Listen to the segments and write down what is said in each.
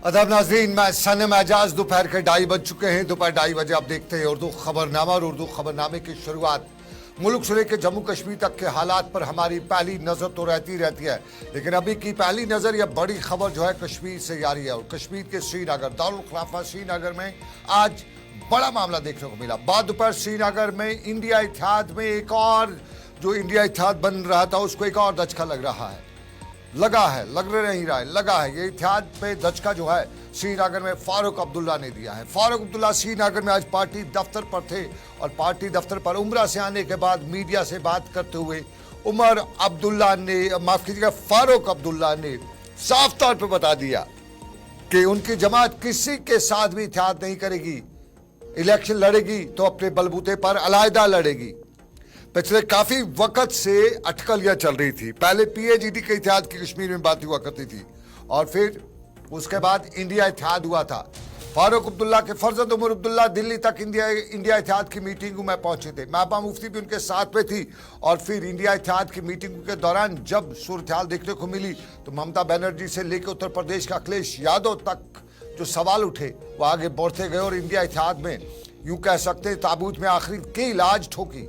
अदब नाज़रीन, मैं सनम एजाज। दोपहर के 2:30 बज चुके हैं। दोपहर 2:30 बजे आप देखते हैं उर्दू खबरनामा। और उर्दू खबरनामे की शुरुआत मुल्क से लेकर जम्मू कश्मीर तक के हालात पर हमारी पहली नज़र तो रहती है, लेकिन अभी की पहली नज़र यह बड़ी खबर जो है कश्मीर से जारी है। और कश्मीर के श्रीनगर दारुल खिलाफा श्रीनगर में आज बड़ा मामला देखने को मिला। बाद दोपहर श्रीनगर में इंडिया इत्तेहाद में एक और जो इंडिया इत्तेहाद बन रहा था उसको एक और दचका लग रहा है। लगा है, लग नहीं रहा है, लगा है। ये इत्तेहाद पे दचका जो है श्रीनगर में फारूक अब्दुल्ला ने दिया है। फारूक अब्दुल्ला श्रीनगर में आज पार्टी दफ्तर पर थे और पार्टी दफ्तर पर उम्रा से आने के बाद मीडिया से बात करते हुए उमर अब्दुल्ला ने, माफ कीजिएगा, फारूक अब्दुल्ला ने साफ तौर पर बता दिया कि उनकी जमात किसी के साथ भी इत्तेहाद नहीं करेगी। इलेक्शन लड़ेगी तो अपने बलबूते पर अलहदा लड़ेगी। पिछले काफी वक्त से अटकलियां चल रही थी। पहले पीएजीडी के इत्तेहाद की कश्मीर में बात हुआ करती थी और फिर उसके बाद इंडिया इत्तेहाद हुआ था। फारूक अब्दुल्ला के फर्जंद उमर अब्दुल्ला दिल्ली तक इंडिया इत्तेहाद की मीटिंग में पहुंचे थे। महबूबा मुफ्ती भी उनके साथ में थी। और फिर इंडिया इत्तेहाद की मीटिंग के दौरान जब सूरत हाल देखने को मिली तो ममता बनर्जी से लेकर उत्तर प्रदेश का अखिलेश यादव तक जो सवाल उठे वो आगे बढ़ते गए और इंडिया इत्तेहाद में यूं कह सकते हैं ताबूत में आखिरी की लाज ठोकी।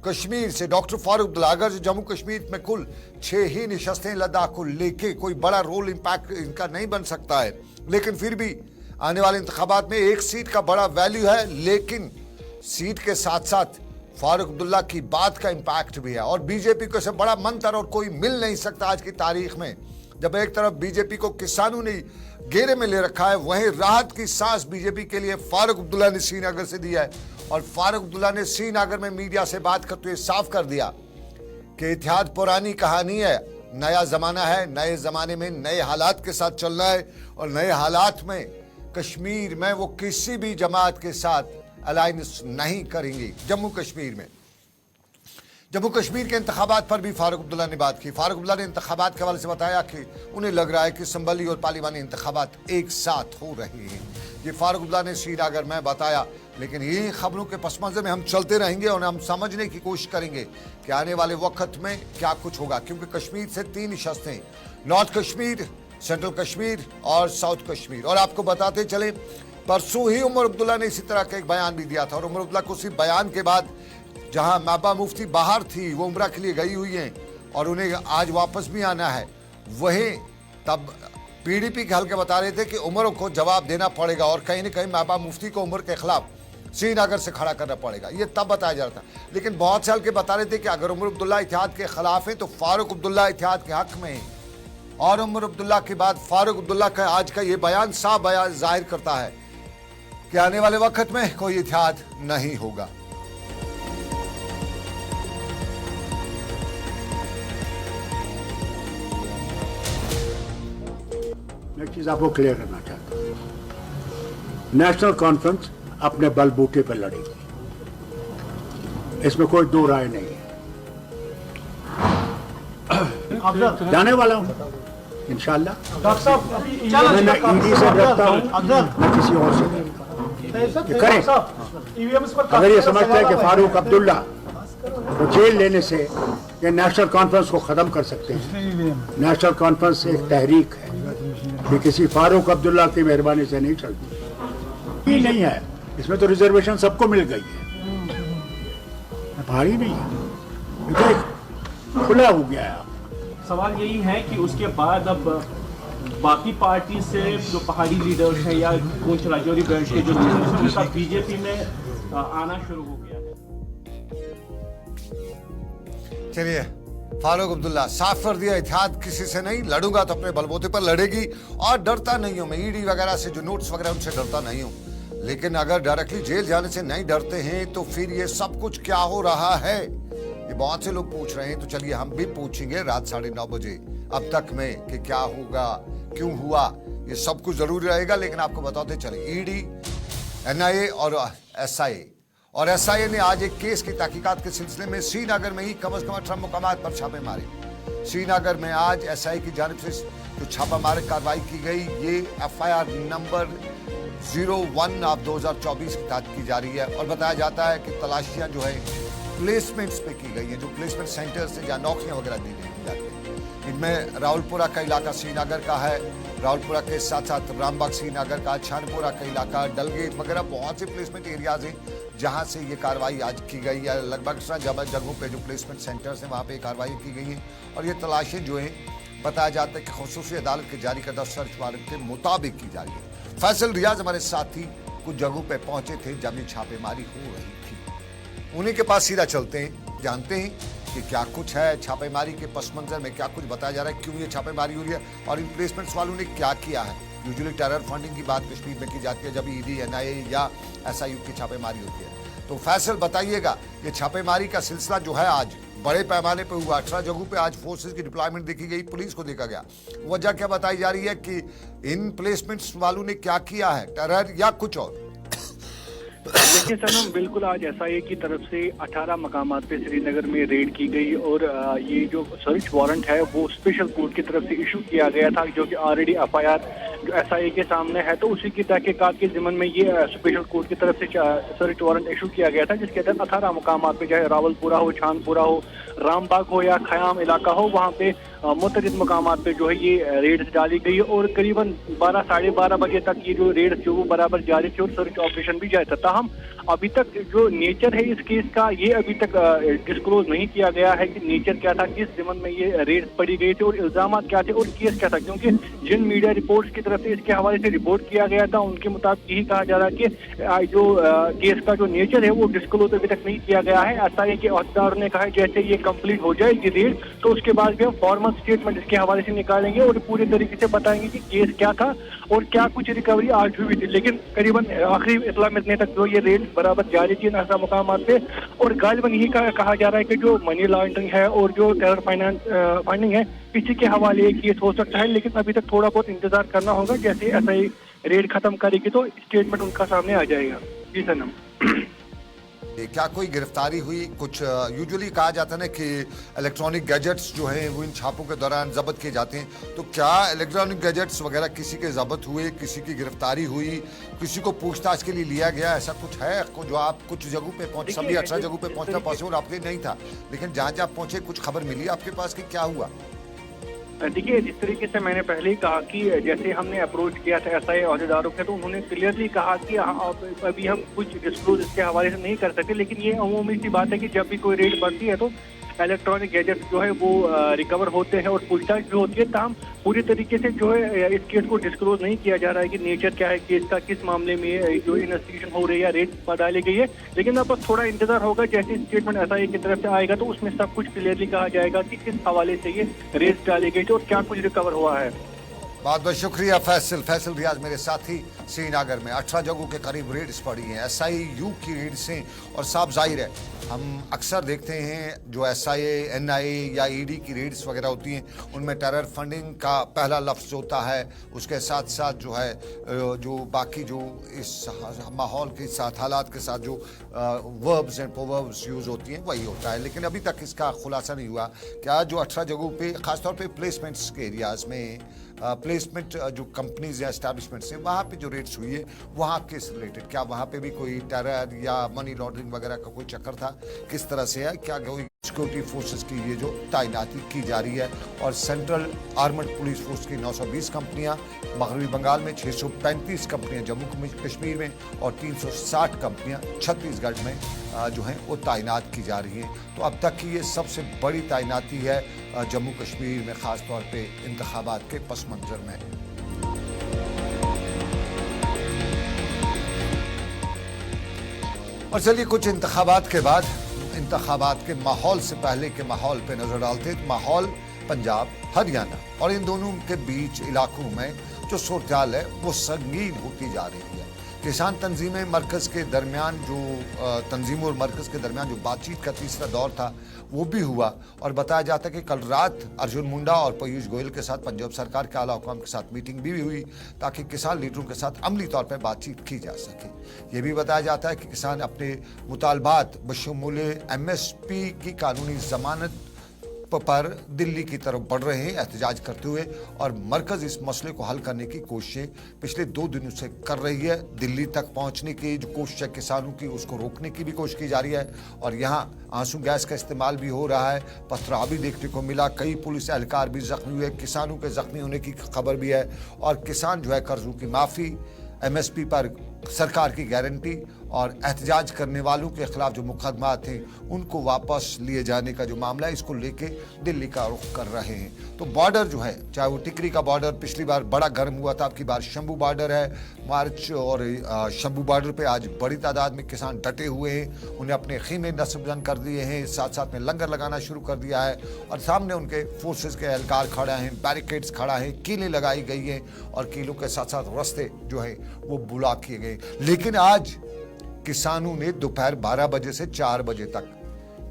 कश्मीर से डॉक्टर फारूक अब्दुल्ला, अगर जम्मू कश्मीर में कुल 6 ही निशस्तें लद्दाख को लेके कोई बड़ा रोल इंपैक्ट इनका नहीं बन सकता है, लेकिन फिर भी आने वाले इंतखाबात में एक सीट का बड़ा वैल्यू है। लेकिन सीट के साथ साथ फारूक अब्दुल्ला की बात का इंपैक्ट भी है। और बीजेपी को से बड़ा मंत्र और कोई मिल नहीं सकता आज की तारीख में। जब एक तरफ बीजेपी को किसानों ने घेरे में ले रखा है, वहीं राहत की सांस बीजेपी के लिए फारूक अब्दुल्ला ने श्रीनगर से दिया है। और फारूक अब्दुल्ला ने श्रीनगर में मीडिया से बात करते हुए साफ कर दिया कि इत्तेहाद पुरानी कहानी है, नया जमाना है, नए जमाने में नए हालात के साथ चलना है। और नए हालात में कश्मीर में वो किसी भी जमात के साथ अलायंस नहीं करेंगी। जम्मू कश्मीर के इंतखाबात पर भी फारूक अब्दुल्ला ने बात की। फारूक अब्दुल्ला ने इंतखाबात के हवाले से बताया कि उन्हें लग रहा है कि संभली और पार्लिमानी इंतखाबात एक साथ हो रहे हैं। ये फारूक अब्दुल्ला ने श्रीनगर में बताया। लेकिन यही खबरों के पस मंजर में हम चलते रहेंगे और हम समझने की कोशिश करेंगे कि आने वाले वक्त में क्या कुछ होगा, क्योंकि कश्मीर से 3 निशस्तें, नॉर्थ कश्मीर, सेंट्रल कश्मीर और साउथ कश्मीर। और आपको बताते चले परसों ही उमर अब्दुल्ला ने इसी तरह का एक बयान भी दिया था। और उमर अब्दुल्ला को उसी बयान के बाद जहां महबूबा मुफ्ती बाहर थी, वो उम्रा के लिए गई हुई हैं और उन्हें आज वापस भी आना है, वहीं तब पीडीपी के हल्के बता रहे थे कि उमर को जवाब देना पड़ेगा और कहीं न कहीं महबूबा मुफ्ती को उमर के खिलाफ श्रीनगर से खड़ा करना पड़ेगा। ये तब बताया जा रहा था। लेकिन बहुत से हल्के बता रहे थे कि अगर उमर अब्दुल्ला इत्तेहाद के खिलाफ है तो फारूक अब्दुल्ला इत्तेहाद के हक में है। और उमर अब्दुल्ला के बाद फारूक अब्दुल्ला का आज का ये बयान साफ बयान जाहिर करता है कि आने वाले वक्त में कोई इत्तेहाद नहीं होगा। मैं एक चीज आपको क्लियर करना चाहता हूं। नेशनल कॉन्फ्रेंस अपने बलबूते पर लड़ेगी, इसमें कोई दो राय नहीं है। जाने वाला हूं इंशाल्लाह। मैं न ईडी से डरता हूं न किसी और से। करें अगर ये समझते हैं कि फारूक अब्दुल्ला को जेल लेने से ये नेशनल कॉन्फ्रेंस को खत्म कर सकते हैं। नेशनल कॉन्फ्रेंस एक तहरीक है, ये किसी फारूक अब्दुल्ला की मेहरबानी से नहीं चलती। ही नहीं है, इसमें तो रिजर्वेशन सबको मिल गई है, भारी नहीं है, ये तो एक खुला हो गया है। सवाल यही है कि उसके बाद अब बाकी पार्टी से जो पहाड़ी लीडर्स हैं या कुछ राजौरी बेल्ट के जो लीडर्स हैं बीजेपी में आना शुरू हो गया है। चलिए, फारूक अब्दुल्ला साफ कर दिया इत्तेहाद किसी से नहीं, लड़ूंगा तो अपने बलबूते पर लड़ेगी और डरता नहीं हूं मैं ईडी वगैरह से, जो नोट्स वगैरह उनसे डरता नहीं हूं। लेकिन अगर डायरेक्टली जेल जाने से नहीं डरते हैं तो फिर ये सब कुछ क्या हो रहा है, ये बहुत से लोग पूछ रहे हैं। तो चलिए हम भी पूछेंगे रात 9:30 बजे अब तक में कि क्या होगा, क्यों हुआ, ये सब कुछ जरूरी रहेगा। लेकिन आपको बताते चले ईडी, एनआईए और एसआईए ने आज एक केस की तहकीकात के सिलसिले में श्रीनगर में ही कम से कम 18 मुकामात पर छापे मारे। श्रीनगर में आज एसआईए की जानिब से जो छापामार कार्रवाई की गई, ये एफआईआर नंबर 01/2024 के तहत की जा रही है। और बताया जाता है कि तलाशियां जो है प्लेसमेंट्स पे की गई है, जो प्लेसमेंट सेंटर से जहाँ नौकरियां वगैरह दी जाती हैं। इनमें रावलपुरा का इलाका श्रीनगर का है, रावलपुरा के साथ साथ रामबाग श्रीनगर का, छानपुरा का इलाका, डलगेट वगैरह बहुत से प्लेसमेंट एरियाज हैं जहां से ये कार्रवाई आज की गई है। लगभग 18 जगहों पे जो प्लेसमेंट सेंटर्स हैं वहां पे कार्रवाई की गई है और ये तलाशें जो हैं बताया जाता है कि खुसूसी अदालत के जारी करदा सर्च वारंट के मुताबिक की जा रही है। फैसल रियाज हमारे साथी कुछ जगहों पे पहुंचे थे जब ये छापेमारी हो रही थी। उन्हीं के पास सीधा चलते हैं, जानते हैं कि क्या कुछ है छापेमारी के पस मंजर में, क्या कुछ बताया जा रहा है, क्यों ये छापेमारी हो रही है और इन प्लेसमेंट्स वालों ने क्या किया है। यूजुअली टेरर फंडिंग की बात कश्मीर में की जाती है जब ईडी, एनआईए या एसआईयू की छापेमारी होती है। तो फैसल बताइएगा, ये छापेमारी का सिलसिला जो है आज बड़े पैमाने पर हुआ, 18 जगहों पे आज फोर्सेस की डिप्लॉयमेंट देखी गई, पुलिस को देखा गया। वजह क्या बताई जा रही है कि इन प्लेसमेंट्स वालों ने क्या किया है, टेरर या कुछ और? देखिए सनम, बिल्कुल आज एसआईए की तरफ से 18 मकामात पे श्रीनगर में रेड की गई और ये जो सर्च वारंट है वो स्पेशल कोर्ट की तरफ से इशू किया गया था, जो कि ऑलरेडी एफआईआर जो एसआईए के सामने है, तो उसी की तहकीकात के जिम्मन में ये स्पेशल कोर्ट की तरफ से सर्च वारंट इशू किया गया था, जिसके तहत 18 मकामात पे, चाहे रावलपुरा हो, छानपुरा हो, रामबाग हो या खयाम इलाका हो, वहाँ पे मुतअद्दिद मकामात पे जो है ये रेड्स डाली गई और करीबन 12 साढ़े 12 बजे तक ये जो रेड्स जो वो बराबर जारी थी और सर्च ऑपरेशन भी जारी था। ताहम अभी तक जो नेचर है इस केस का ये अभी तक डिस्क्लोज नहीं किया गया है कि नेचर क्या था, किस जिम्मन में ये रेड्स पड़ी गई थी और इल्जाम क्या थे और केस क्या था, क्योंकि जिन मीडिया रिपोर्ट्स की तरफ से इसके हवाले से रिपोर्ट किया गया था उनके मुताबिक यही कहा जा रहा है कि जो केस का जो नेचर है वो डिस्क्लोज अभी तक नहीं किया गया है। एसआईए के अहदेदारों ने कहा है जैसे ये कंप्लीट हो जाएगी रेड तो उसके बाद भी हम फॉर्मल स्टेटमेंट इसके हवाले से निकालेंगे और पूरी तरीके से बताएंगे कि केस क्या था और क्या कुछ रिकवरी आज हुई थी। लेकिन करीबन आखिरी इत्तला मिलने तक जो ये रेड बराबर जारी थी ऐसा मकाम पे और गालिबन यही कहा जा रहा है कि जो मनी लॉन्ड्रिंग है और जो टेरर फाइनेंस फंडिंग है इसी के हवाले केस हो सकता है, लेकिन अभी तक थोड़ा बहुत इंतजार करना होगा। जैसे एसआईए रेड खत्म करेगी तो स्टेटमेंट उनका सामने आ जाएगा। जी सनम, क्या कोई गिरफ्तारी हुई? कुछ यूजुअली कहा जाता है ना कि इलेक्ट्रॉनिक गैजेट्स जो हैं वो इन छापों के दौरान जब्त किए जाते हैं, तो क्या इलेक्ट्रॉनिक गैजेट्स वगैरह किसी के जब्त हुए, किसी की गिरफ्तारी हुई, किसी को पूछताछ के लिए लिया गया, ऐसा कुछ है जो आप कुछ जगहों पे पहुंचे? सभी 18 जगहों पे पहुंचना पॉसिबल आपके नहीं था, लेकिन जहाँ जहाँ पहुंचे कुछ खबर मिली आपके पास कि क्या हुआ? देखिए, जिस तरीके से मैंने पहले ही कहा कि जैसे हमने अप्रोच किया था एसआईए अहदेदारों के, तो उन्होंने क्लियरली कहा कि अभी हम कुछ डिस्क्लोज इसके हवाले से नहीं कर सकते, लेकिन ये अमूमी सी बात है कि जब भी कोई रेड बढ़ती है तो इलेक्ट्रॉनिक गैजेट्स जो है वो रिकवर होते हैं और पूछताछ भी होती है। तमाम पूरी तरीके से जो है इस केस को डिस्क्लोज नहीं किया जा रहा है कि नेचर क्या है केस का, किस मामले में जो इन्वेस्टिगेशन हो रही है, रेड डाली गई है। लेकिन अब बस थोड़ा इंतजार होगा, जैसे स्टेटमेंट एसआईए की तरफ से आएगा तो उसमें सब कुछ क्लियरली कहा जाएगा कि किस हवाले से ये रेड डाली गई थी और क्या कुछ रिकवर हुआ है। बहुत बहुत शुक्रिया फैसल रियाज मेरे साथी श्रीनगर में 18 जगहों के करीब रेड्स पड़ी हैं, एसआईयू की रेड्स हैं और साफ जाहिर है हम अक्सर देखते हैं जो एसआईए, एनआईए या ईडी की रेड्स वगैरह होती हैं उनमें टेरर फंडिंग का पहला लफ्ज़ होता है, उसके साथ साथ जो है जो बाकी जो इस माहौल के साथ हालात के साथ जो वर्ब्स एंड प्रोवर्ब्स यूज़ होती हैं वही होता है। लेकिन अभी तक इसका खुलासा नहीं हुआ कि आज जो 18 जगहों पे ख़ासतौर पे प्लेसमेंट्स के एरियाज़ में प्लेसमेंट जो कंपनीज या एस्टैब्लिशमेंट्स हैं वहाँ पे जो रेट्स हुई है वहाँ किस रिलेटेड, क्या वहाँ पे भी कोई टेरर या मनी लॉन्ड्रिंग वगैरह का कोई चक्कर था, किस तरह से है, क्या कोई सिक्योरिटी फोर्सेस की ये जो तैनाती की जा रही है। और सेंट्रल आर्मड पुलिस फोर्स की 920 कंपनियाँ मगरबी बंगाल में, 635 कंपनियाँ जम्मू कश्मीर में और 360 कंपनियाँ छत्तीसगढ़ में जो हैं वो तैनात की जा रही हैं। तो अब तक की ये सबसे बड़ी तैनाती है जम्मू कश्मीर में, ख़ास तौर पे इंतखाबात के पस मंज़र में। और चलिए कुछ इंतखाबात के बाद, इंतखाबात के माहौल से पहले के माहौल पे नजर डालते हैं। माहौल पंजाब, हरियाणा और इन दोनों के बीच इलाकों में जो सूरत-ए-हाल है वो संगीन होती जा रही है। किसान तंजीमें मरकज़ के दरमियान जो तंजीमों और मरकज़ के दरमियान जो बातचीत का तीसरा दौर था वो भी हुआ और बताया जाता है कि कल रात अर्जुन मुंडा और पीयूष गोयल के साथ पंजाब सरकार के आला हुकाम के साथ मीटिंग भी हुई ताकि किसान लीडरों के साथ अमली तौर पर बातचीत की जा सके। ये भी बताया जाता है कि किसान अपने मुतालबात बशमूल MSP की कानूनी ज़मानत पर दिल्ली की तरफ बढ़ रहे हैं एहतजाज करते हुए, और मरकज इस मसले को हल करने की कोशिशें पिछले 2 दिनों से कर रही है। दिल्ली तक पहुंचने की जो कोशिश है किसानों की, उसको रोकने की भी कोशिश की जा रही है, और यहाँ आंसू गैस का इस्तेमाल भी हो रहा है, पथराव भी देखने को मिला, कई पुलिस एहलकार भी जख्मी हुए, किसानों के जख्मी होने की खबर भी है, और किसान जो है कर्जों की माफ़ी, MSP पर सरकार की गारंटी और एहतजाज करने वालों के खिलाफ जो मुकदमा थे उनको वापस लिए जाने का जो मामला है, इसको लेके दिल्ली का रुख कर रहे हैं। तो बॉर्डर जो है, चाहे वो टिकरी का बॉर्डर पिछली बार बड़ा गर्म हुआ था, अब की बार शंभू बॉर्डर है, मार्च और शंभू बॉर्डर पे आज बड़ी तादाद में किसान डटे हुए हैं, उन्हें अपने खीमे नस्बबंद कर दिए हैं, साथ साथ में लंगर लगाना शुरू कर दिया है, और सामने उनके फोर्सेस के एहलकार खड़ा हैं, बैरिकेड्स खड़ा है, कीलें लगाई गई हैं, और कीलों के साथ साथ रास्ते जो है वो ब्लॉक किए गए। लेकिन आज किसानों ने दोपहर 12 बजे से 4 बजे तक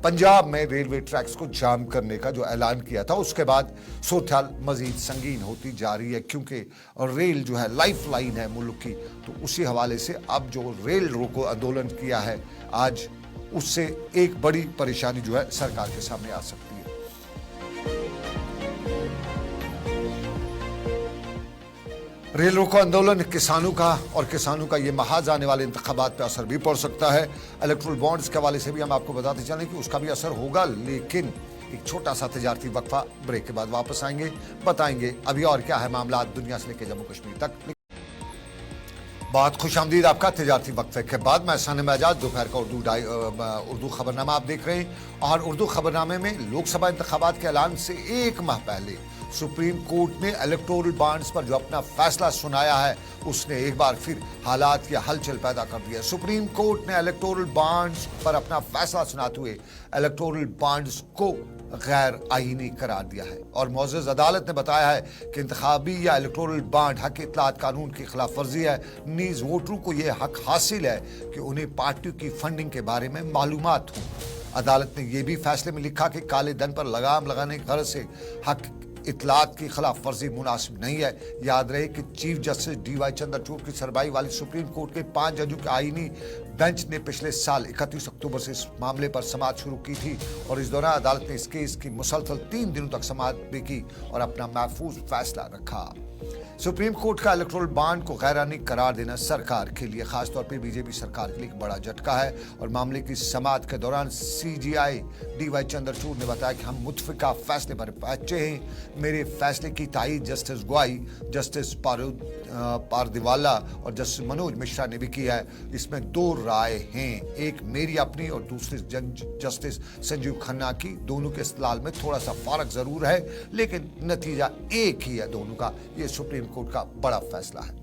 पंजाब में रेलवे ट्रैक्स को जाम करने का जो ऐलान किया था, उसके बाद सूरत मजीद संगीन होती जा रही है, क्योंकि रेल जो है लाइफ लाइन है मुल्क की। तो उसी हवाले से अब जो रेल रोको आंदोलन किया है आज, उससे एक बड़ी परेशानी जो है सरकार के सामने आ सकती है। रेल रोको आंदोलन किसानों का, और किसानों का ये महाज आने वाले इंतखाबात पर असर भी पड़ सकता है। इलेक्ट्रल बॉन्ड्स के हवाले से भी हम आपको बताते चलें कि उसका भी असर होगा, लेकिन एक छोटा सा तजारती वक्फा, ब्रेक के बाद वापस आएंगे, बताएंगे अभी और क्या है मामला दुनिया से लेकर जम्मू कश्मीर तक। बहुत खुशामदीद आपका तजारती वक्फे के बाद। मैं सानिम एजाज, दोपहर का उर्दू खबरनामा आप देख रहे हैं, और उर्दू खबरनामे में लोकसभा इंतखाबात के ऐलान से 1 माह पहले सुप्रीम कोर्ट ने इलेक्टोरल बॉन्ड्स पर जो अपना फैसला सुनाया है, उसने एक बार फिर हालात या हलचल पैदा कर दिया। सुप्रीम कोर्ट ने इलेक्टोरल बॉन्ड्स पर अपना फैसला सुनाते हुए इलेक्टोरल बॉन्ड्स को गैर आईनी करार दिया है, और मौजूद अदालत ने बताया है कि इंतखाबी या इलेक्टोरल बॉन्ड हक इत्तलात कानून की खिलाफ वर्जी है। नीज वोटरों को यह हक हासिल है कि उन्हें पार्टियों की फंडिंग के बारे में मालूमात हो। अदालत ने यह भी फैसले में लिखा कि काले धन पर लगाम लगाने की गरज से हक इत्तलात की खिलाफ वर्जी मुनासिब नहीं है। याद रहे कि चीफ जस्टिस DY चंद्रचूड़ की सरबराही वाली सुप्रीम कोर्ट के 5 जजों के आईनी बेंच ने पिछले साल 31 अक्टूबर से इस मामले पर समाअत शुरू की थी, और इस दौरान अदालत ने इस केस की मुसलसल 3 दिनों तक समाअत भी की और अपना महफूज फैसला रखा। सुप्रीम कोर्ट का इलेक्टोरल बॉन्ड को गैरानी करार देना सरकार के लिए, खासतौर पर बीजेपी सरकार के लिए एक बड़ा झटका है, और मामले की समाअत के दौरान CJI DY चंद्रचूड़ ने बताया कि हम मुतफिका फैसले पर पहुंचे हैं। मेरे फैसले की तायीद जस्टिस गोई, जस्टिस पारदीवाला और जस्टिस मनोज मिश्रा ने भी किया है। इसमें 2 राय हैं, एक मेरी अपनी और दूसरी जस्टिस संजीव खन्ना की। दोनों के इस्तेलाल में थोड़ा सा फर्क जरूर है, लेकिन नतीजा एक ही है दोनों का। यह सुप्रीम कोर्ट का बड़ा फैसला है।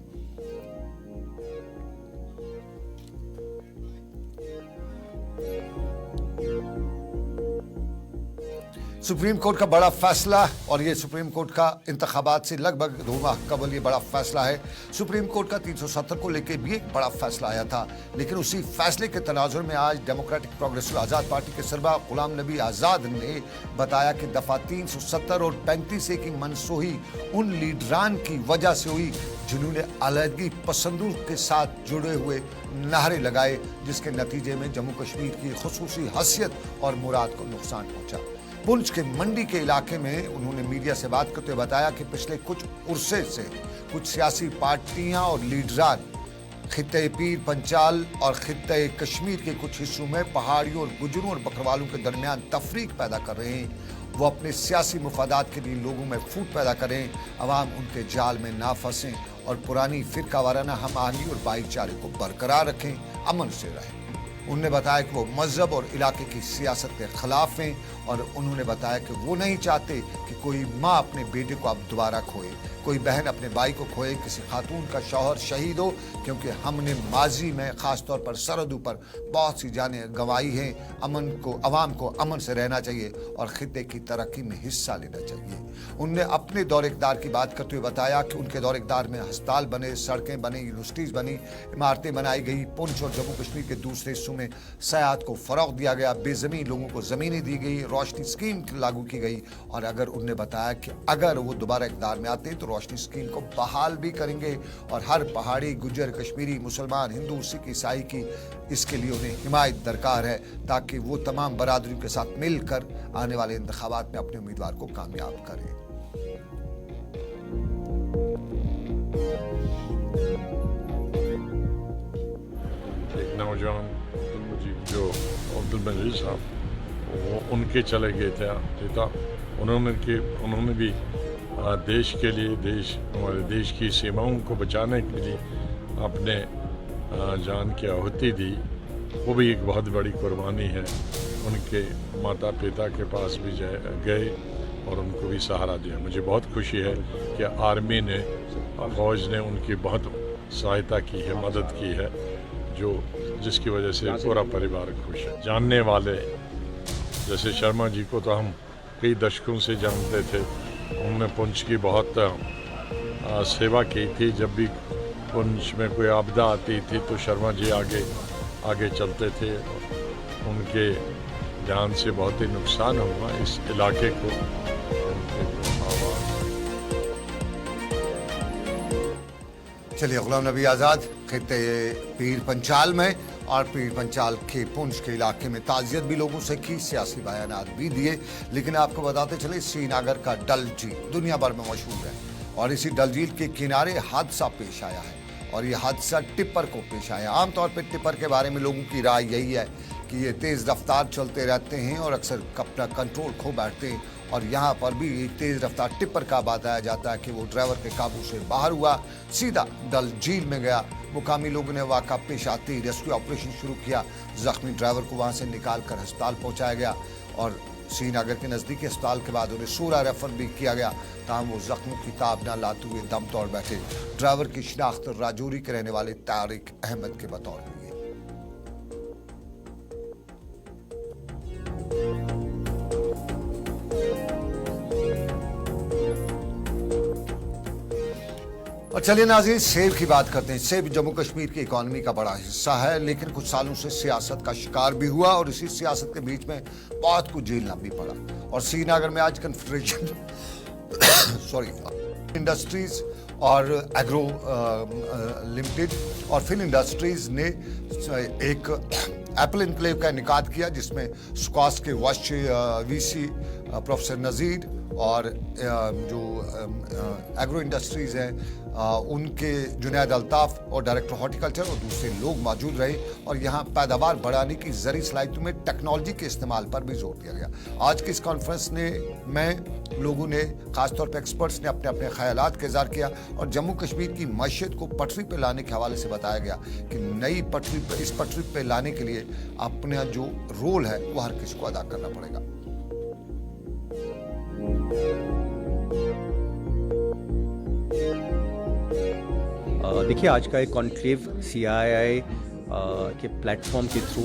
सुप्रीम कोर्ट का बड़ा फैसला, और ये सुप्रीम कोर्ट का इंतखाबात से लगभग 2 माह कबल ये बड़ा फैसला है। सुप्रीम कोर्ट का 370 को लेकर भी एक बड़ा फैसला आया था, लेकिन उसी फैसले के तनाजुर में आज डेमोक्रेटिक प्रोग्रेसिव आज़ाद पार्टी के सरबराह गुलाम नबी आज़ाद ने बताया कि दफा 370 और 35A की मनसूही उन लीडरान की वजह से हुई जिन्होंने अलहदगी पसंदों के साथ जुड़े हुए नारे लगाए, जिसके नतीजे में जम्मू कश्मीर की खुसूसी हैसियत और मुराद को नुकसान पहुंचा। पुंछ के मंडी के इलाके में उन्होंने मीडिया से बात करते हुए बताया कि पिछले कुछ उर्से से कुछ सियासी पार्टियां और लीडरान खित्ते पीर पंचाल और खित्ते कश्मीर के कुछ हिस्सों में पहाड़ियों और गुजरों और बकरवालों के दरमियान तफरीक पैदा कर रहे हैं। वो अपने सियासी मुफादात के लिए लोगों में फूट पैदा करें, अवाम उनके जाल में ना फंसें और पुरानी फिरका वाराना हम आहंगी और भाईचारे को बरकरार रखें, अमन से रहें। उन्होंने बताया कि वो मजहब और इलाके की सियासत के खिलाफ हैं, और उन्होंने बताया कि वो नहीं चाहते कि कोई माँ अपने बेटे को अब दोबारा खोए, कोई बहन अपने भाई को खोए, किसी खातून का शौहर शहीद हो, क्योंकि हमने माजी में ख़ास तौर पर सरहदों पर बहुत सी जानें गंवाई हैं। अवाम को अमन से रहना चाहिए और खित्ते की तरक्की में हिस्सा लेना चाहिए। उनने अपने दौर इक़्तिदार की बात करते हुए बताया कि उनके दौर इक़्तिदार में अस्पताल बने, सड़कें बनी, यूनिवर्सिटीज़ बनी, इमारतें बनाई गई। पुंछ और जम्मू कश्मीर के दूसरे प्रदेशों में सयाहत को फ़रोग़ दिया गया, बेज़मीन लोगों को ज़मीनें दी गई, रोशनी स्कीम लागू की गई और अगर उनने बताया कि अगर वो दोबारा इक़्तिदार में आते तो रोशनी स्कीम को बहाल भी करेंगे और हर पहाड़ी, गुज्जर, कश्मीरी, मुसलमान, हिंदू, सिख, ईसाई की इसके लिए उन्हें हिमायत दरकार है ताकि वो तमाम बरादरियों के साथ मिलकर आने वाले इंतखाबात में अपने उम्मीदवार को कामयाब करें। एक नौजवान जो अब्दुल मजीद साहब वो उनके चले गए थे पिता, उन्होंने भी देश के लिए, हमारे देश की सीमाओं को बचाने के लिए अपने जान की आहुति दी। वो भी एक बहुत बड़ी कुर्बानी है। उनके माता पिता के पास भी गए और उनको भी सहारा दिया। मुझे बहुत खुशी है कि आर्मी ने और फौज ने उनकी बहुत सहायता की है, मदद की है, जिसकी वजह से पूरा परिवार खुश है। जानने वाले जैसे शर्मा जी को तो हम कई दशकों से जानते थे। उन्होंने पुंछ की बहुत सेवा की थी। जब भी पुंछ में कोई आपदा आती थी तो शर्मा जी आगे चलते थे। उनके जान से बहुत ही नुकसान हुआ इस इलाके को। चलिए, गुलाम नबी आज़ाद खित्ते पीर पंचाल में और पीर पंचाल के पुंछ के इलाके में ताज़ियत भी लोगों से की, सियासी बयानात भी दिए। लेकिन आपको बताते चले, श्रीनगर का डल झील दुनिया भर में मशहूर है और इसी डल झील के किनारे हादसा पेश आया है और ये हादसा टिप्पर को पेश आया। आमतौर पर टिप्पर के बारे में लोगों की राय यही है कि ये तेज़ रफ्तार चलते रहते हैं और अक्सर अपना कंट्रोल खो बैठते हैं और यहाँ पर भी एक तेज़ रफ्तार टिप्पर का बताया जाता है कि वो ड्राइवर के काबू से बाहर हुआ, सीधा डल झील में गया। मुकामी लोगों ने वाक़ा पेश आते ही रेस्क्यू ऑपरेशन शुरू किया। ज़ख्मी ड्राइवर को वहाँ से निकाल कर अस्पताल पहुँचाया गया और श्रीनगर के नज़दीकी अस्पताल के बाद उन्हें सूरा रेफर भी किया गया। ताहम वो जख्मों की ताब न लाते हुए दम तोड़ बैठे। ड्राइवर की शिनाख्त राजौरी के रहने वाले तारिक अहमद के बतौर हुई है। और चलिए नाज़रीन, सेब की बात करते हैं। सेब जम्मू कश्मीर की इकॉनमी का बड़ा हिस्सा है, लेकिन कुछ सालों से सियासत का शिकार भी हुआ और इसी सियासत के बीच में बहुत कुछ झेलना भी पड़ा। और श्रीनगर में आज कन्फेडरेशन इंडस्ट्रीज और एग्रो लिमिटेड और फिन इंडस्ट्रीज ने एक एप्पल इनक्लेव का इनेकाद किया, जिसमें स्क्वाश के वीसी प्रोफेसर नज़ीर और जो एग्रो इंडस्ट्रीज़ हैं उनके जुनैद अल्ताफ़ और डायरेक्टर हॉर्टिकल्चर और दूसरे लोग मौजूद रहे और यहाँ पैदावार बढ़ाने की ज़रूरी सलाहियतों में टेक्नोलॉजी के इस्तेमाल पर भी जोर दिया गया। आज की इस कॉन्फ्रेंस में लोगों ने, खासतौर पर एक्सपर्ट्स ने अपने अपने ख्यालात का इज़हार किया और जम्मू कश्मीर की मईशत को पटरी पर लाने के हवाले से बताया गया कि नई पटरी पर, इस पटरी पर लाने के लिए अपना जो रोल है वो हर किसी को अदा करना पड़ेगा। देखिए, आज का एक कॉन्क्लेव CII के प्लेटफॉर्म के through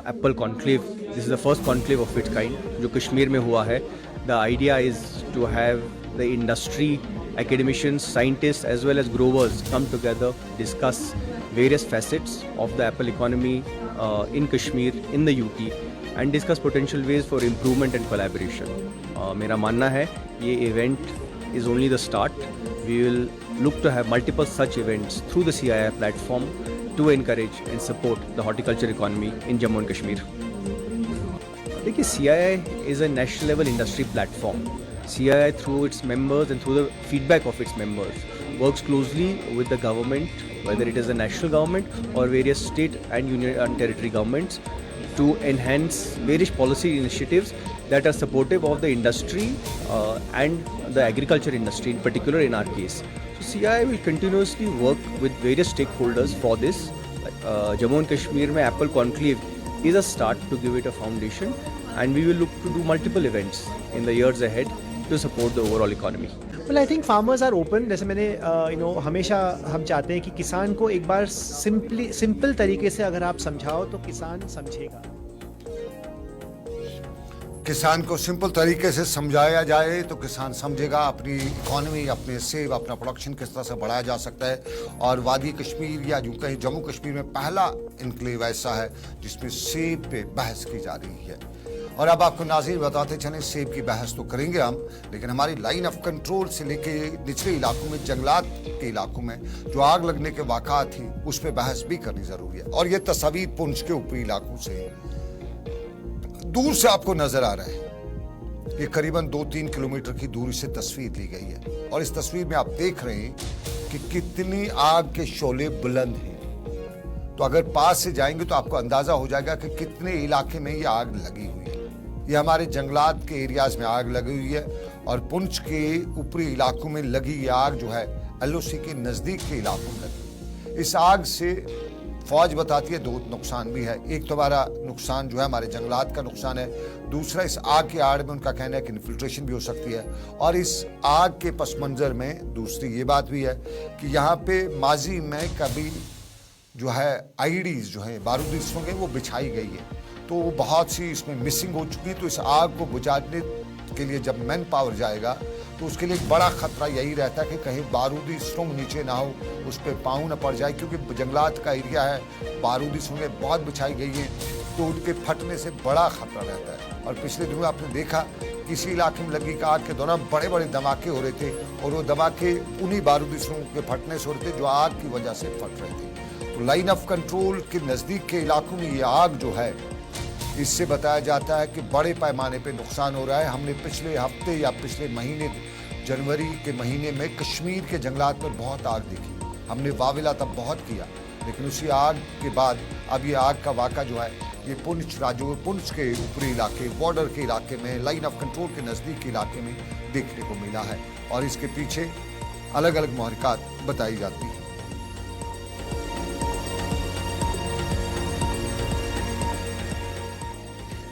Apple conclave, this is the first conclave of its kind जो कश्मीर में हुआ है। The idea is to have the industry, academicians, scientists as well as growers come together, discuss various facets of the apple economy in Kashmir, in the UT, and discuss potential ways for improvement and collaboration. मेरा मानना है ये event is only the start. We will look to have multiple such events through the CII platform to encourage and support the horticulture economy in Jammu and Kashmir. देखिए, CII is a national level industry platform. CII, through its members and through the feedback of its members, works closely with the government, whether it is the national government or various state and union and territory governments, to enhance various policy initiatives that are supportive of the industry and the agriculture industry in particular in our case. So CII will continuously work with various stakeholders for this. Jammu and Kashmir mein Apple Conclave is a start to give it a foundation, and we will look to do multiple events in the years ahead to support the overall economy. Well, I think farmers are open. जैसे मैंने हमेशा हम चाहते हैं कि किसान को एक बार सिंपल तरीके से अगर आप समझाओ तो किसान समझेगा। किसान को सिंपल तरीके से समझाया जाए तो किसान समझेगा अपनी इकोनॉमी, अपने सेब, अपना प्रोडक्शन किस तरह से बढ़ाया जा सकता है। और वादी कश्मीर या यूं कहीं जम्मू कश्मीर में पहला इनक्लेव ऐसा है जिसमें सेब पे बहस की जा रही है। और अब आपको नाज़रीन बताते चलें, सेब की बहस तो करेंगे हम, लेकिन हमारी लाइन ऑफ कंट्रोल से लेके निचले इलाकों में, जंगलात के इलाकों में जो आग लगने के वाक़ात थी उस पर बहस भी करनी ज़रूरी है। और ये तस्वीर पुंछ के ऊपरी इलाकों से दूर से आपको नजर आ रहा है। ये करीबन 2-3 किलोमीटर की दूरी से तस्वीर ली गई है और इस तस्वीर में आप देख रहे हैं कि कितनी आग के शोले बुलंद हैं। तो अगर पास से जाएंगे तो आपको अंदाजा हो जाएगा कि कितने इलाके में ये आग लगी हुई है। ये हमारे जंगलात के एरियाज में आग लगी हुई है और पुंछ के ऊपरी इलाकों में लगी ये आग जो है LOC के नजदीक के इलाकों में लगी। इस आग से फौज बताती है 2 नुकसान भी है। एक तो हमारा नुकसान जो है हमारे जंगलात का नुकसान है, दूसरा इस आग के आड़ में उनका कहना है कि इन्फिल्ट्रेशन भी हो सकती है। और इस आग के पस मंजर में दूसरी ये बात भी है कि यहाँ पे माजी में कभी जो है IEDs जो है बारूदी होंगे वो बिछाई गई है, तो वो बहुत सी इसमें मिसिंग हो चुकी है। तो इस आग को बुझाने के लिए जब मैन पावर जाएगा तो उसके लिए एक बड़ा खतरा यही रहता है कि कहीं बारूदी सुरंग नीचे ना हो, उस पर पाँव न पड़ जाए, क्योंकि जंगलात का एरिया है, बारूदी सुरंगें बहुत बिछाई गई हैं, तो उनके फटने से बड़ा खतरा रहता है। और पिछले दिनों आपने देखा किसी इलाके में लगी आग के दौरान बड़े बड़े धमाके हो रहे थे और वो धमाके उन्हीं बारूदी सुरंगों के फटने से हो रहे थे जो आग की वजह से फट रहे थे। तो लाइन ऑफ कंट्रोल के नज़दीक के इलाकों में ये आग जो है, इससे बताया जाता है कि बड़े पैमाने पे नुकसान हो रहा है। हमने पिछले हफ्ते या पिछले महीने जनवरी के महीने में कश्मीर के जंगलात पर बहुत आग देखी। हमने वाविला तब बहुत किया, लेकिन उसी आग के बाद अब ये आग का वाक़ा जो है ये पुंछ के ऊपरी इलाके, बॉर्डर के इलाके में, लाइन ऑफ कंट्रोल के नज़दीक के इलाके में देखने को मिला है। और इसके पीछे अलग अलग महरक़ात बताई जाती हैं।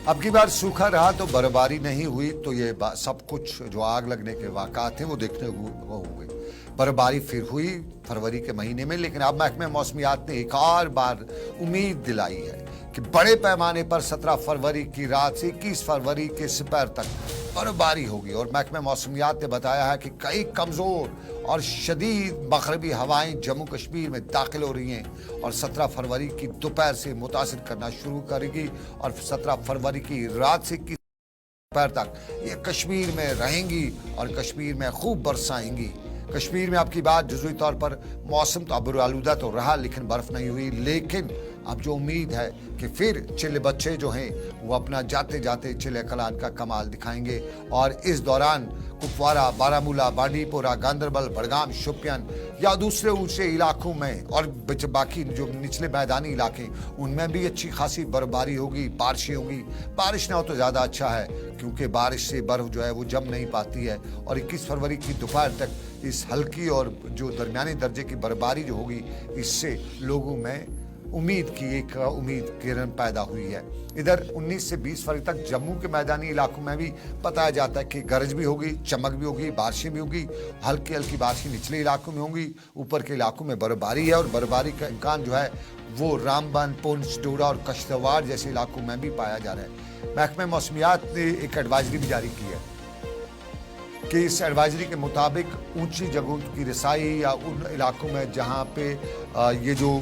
अब की बार सूखा रहा तो बर्फबारी नहीं हुई, तो ये सब कुछ जो आग लगने के वाक़ात हैं वो देखने को हुए। बर्फबारी फिर हुई फरवरी के महीने में, लेकिन अब महकमे मौसमियात ने एक और बार उम्मीद दिलाई है कि बड़े पैमाने पर 17 फरवरी की रात से 21 फरवरी के दोपहर तक बर्फबारी होगी। और महकमे मौसमियात ने बताया है कि कई कमज़ोर और शदीद मगरबी हवाएं जम्मू कश्मीर में दाखिल हो रही हैं और 17 फरवरी की दोपहर से मुतासिर करना शुरू करेगी और 17 फरवरी की रात से दोपहर तक ये कश्मीर में रहेंगी और कश्मीर में खूब बरसाएंगी। कश्मीर में आपकी बात जुज़वी तौर पर मौसम तो अब्र-आलूदा तो रहा, लेकिन बर्फ़ नहीं हुई। लेकिन अब जो उम्मीद है कि फिर चिल्ले बच्चे जो हैं वो अपना जाते जाते चिल्ले कलान का कमाल दिखाएंगे और इस दौरान कुपवारा, बारामूला, बांडीपोरा, गांदरबल, बड़गाम, शोपियान या दूसरे ऊंचे इलाकों में और बाकी जो निचले मैदानी इलाके उनमें भी अच्छी खासी बर्फबारी होगी, बारिशें होगी। बारिश ना हो तो ज़्यादा अच्छा है, क्योंकि बारिश से बर्फ़ जो है वो जम नहीं पाती है। और 21 फरवरी की दोपहर तक इस हल्की और जो दरमियाने दर्जे की बर्फबारी जो होगी, इससे लोगों में उम्मीद की एक उम्मीद किरण पैदा हुई है। इधर 19 से 20 फरवरी तक जम्मू के मैदानी इलाकों में भी बताया जाता है कि गरज भी होगी, चमक भी होगी, बारिशें भी होगी, हल्की हल्की बारिशें निचले इलाकों में होंगी, ऊपर के इलाकों में बर्फबारी है और बर्फबारी का इम्कान जो है वो रामबन, पुंछ, डोडा और कश्तवाड़ जैसे इलाकों में भी पाया जा रहा है। महकमे मौसमियात ने एक एडवाइजरी भी जारी की है कि इस एडवाइजरी के मुताबिक ऊंची जगहों की रसाई या उन इलाकों में जहां पे ये जो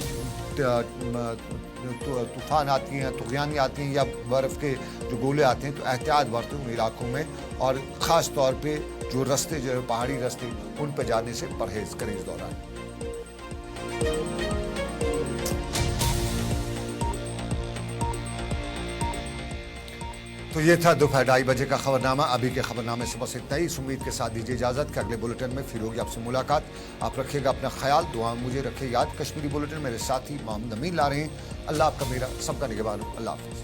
तूफान आती हैं, तुगयानी आती हैं या बर्फ़ के जो गोले आते हैं, तो एहतियात बरतें उन इलाकों में और ख़ास तौर पे जो रास्ते जो पहाड़ी रास्ते उन पर जाने से परहेज़ करें इस दौरान। तो ये था दोपहर 2:30 बजे का खबरनामा। अभी के खबरनामे से बस इतना ही। इस उम्मीद के साथ दीजिए इजाज़त कि अगले बुलेटिन में फिर होगी आपसे मुलाकात। आप रखिएगा अपना ख्याल, दुआ मुझे रखिए याद। कश्मीरी बुलेटिन मेरे साथी मोहम्मद अमीन ला रहे हैं। अल्लाह आपका मेरा सबका निगहबान हो। अल्लाह हाफ़िज़।